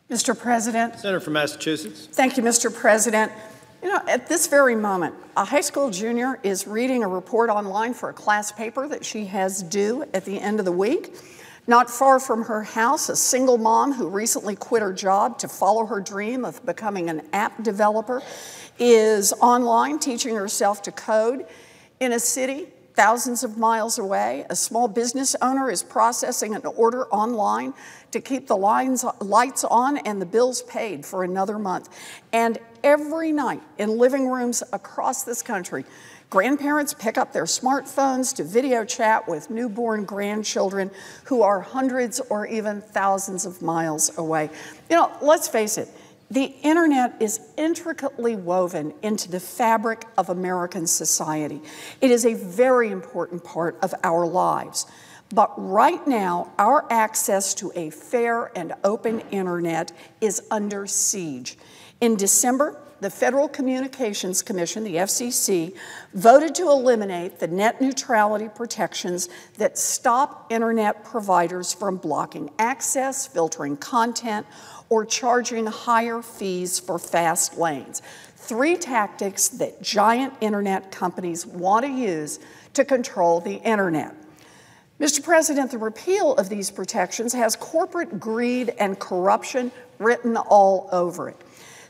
Mr. President. Senator from Massachusetts. Thank you, Mr. President. You know, at this very moment, a high school junior is reading a report online for a class paper that she has due at the end of the week. Not far from her house, a single mom who recently quit her job to follow her dream of becoming an app developer is online teaching herself to code. In a city thousands of miles away, a small business owner is processing an order online to keep the lights on and the bills paid for another month. And every night in living rooms across this country, grandparents pick up their smartphones to video chat with newborn grandchildren who are hundreds or even thousands of miles away. You know, let's face it, the internet is intricately woven into the fabric of American society. It is a very important part of our lives. But right now, our access to a fair and open internet is under siege. In December, the Federal Communications Commission, the FCC, voted to eliminate the net neutrality protections that stop internet providers from blocking access, filtering content, or charging higher fees for fast lanes. Three tactics that giant internet companies want to use to control the internet. Mr. President, the repeal of these protections has corporate greed and corruption written all over it.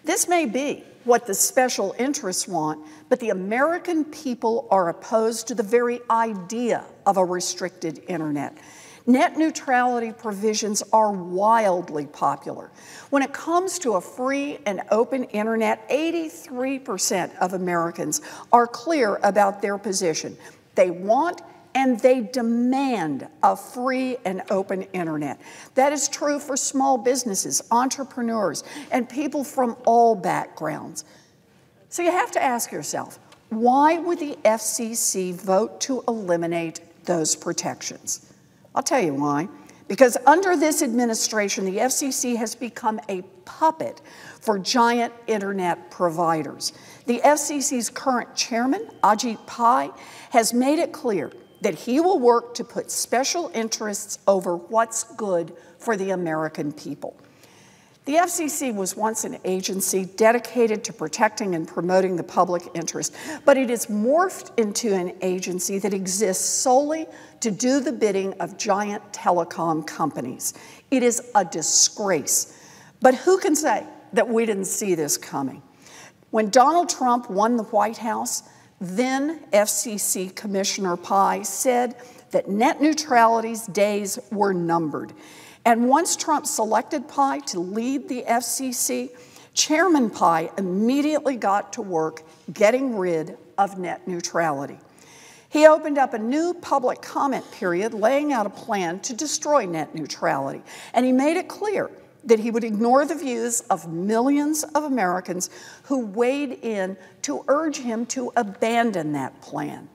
This may be what the special interests want, but the American people are opposed to the very idea of a restricted internet. Net neutrality provisions are wildly popular. When it comes to a free and open internet, 83% of Americans are clear about their position. They want and they demand a free and open internet. That is true for small businesses, entrepreneurs, and people from all backgrounds. So you have to ask yourself, why would the FCC vote to eliminate those protections? I'll tell you why. Because under this administration, the FCC has become a puppet for giant internet providers. The FCC's current chairman, Ajit Pai, has made it clear that he will work to put special interests over what's good for the American people. The FCC was once an agency dedicated to protecting and promoting the public interest, but it has morphed into an agency that exists solely to do the bidding of giant telecom companies. It is a disgrace. But who can say that we didn't see this coming? When Donald Trump won the White House, then FCC Commissioner Pai said that net neutrality's days were numbered. And once Trump selected Pai to lead the FCC, Chairman Pai immediately got to work getting rid of net neutrality. He opened up a new public comment period laying out a plan to destroy net neutrality. And he made it clear that he would ignore the views of millions of Americans who weighed in to urge him to abandon that plan.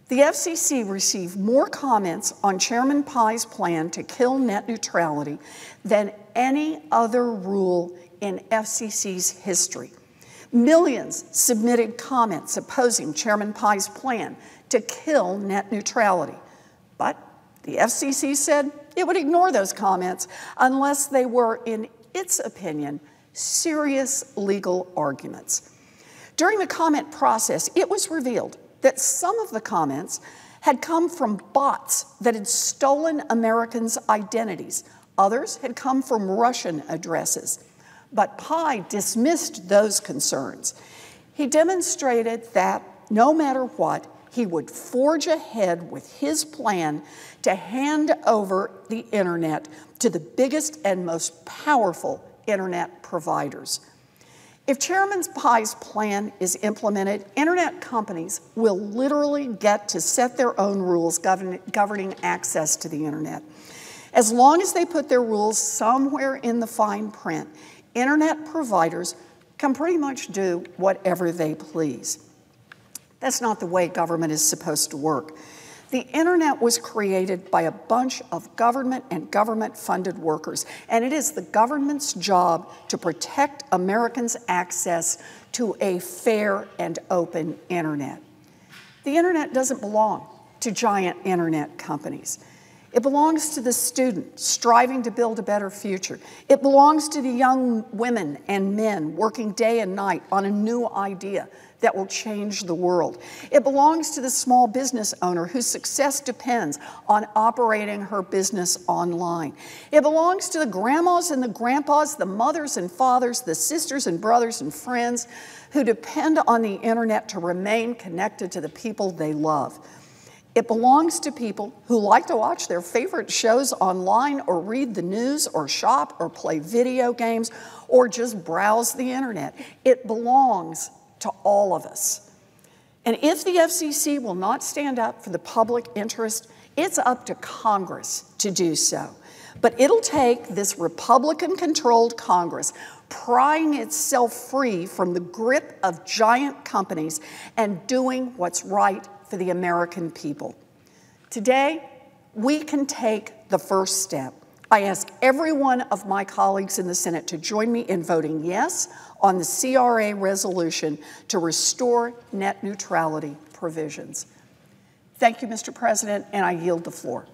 The FCC received more comments on Chairman Pai's plan to kill net neutrality than any other rule in FCC's history. Millions submitted comments opposing Chairman Pai's plan to kill net neutrality. But the FCC said it would ignore those comments unless they were, in its opinion, serious legal arguments. During the comment process, it was revealed that some of the comments had come from bots that had stolen Americans' identities. Others had come from Russian addresses. But Pai dismissed those concerns. He demonstrated that no matter what, he would forge ahead with his plan to hand over the internet to the biggest and most powerful internet providers. If Chairman Pai's plan is implemented, internet companies will literally get to set their own rules governing access to the internet. As long as they put their rules somewhere in the fine print, internet providers can pretty much do whatever they please. That's not the way government is supposed to work. The internet was created by a bunch of government and government-funded workers, and it is the government's job to protect Americans' access to a fair and open internet. The internet doesn't belong to giant internet companies. It belongs to the student striving to build a better future. It belongs to the young women and men working day and night on a new idea that will change the world. It belongs to the small business owner whose success depends on operating her business online. It belongs to the grandmas and the grandpas, the mothers and fathers, the sisters and brothers and friends who depend on the internet to remain connected to the people they love. It belongs to people who like to watch their favorite shows online or read the news or shop or play video games or just browse the internet. It belongs to all of us. And if the FCC will not stand up for the public interest, it's up to Congress to do so. But it'll take this Republican-controlled Congress prying itself free from the grip of giant companies and doing what's right for the American people. Today, we can take the first step. I ask every one of my colleagues in the Senate to join me in voting yes on the CRA resolution to restore net neutrality provisions. Thank you, Mr. President, and I yield the floor.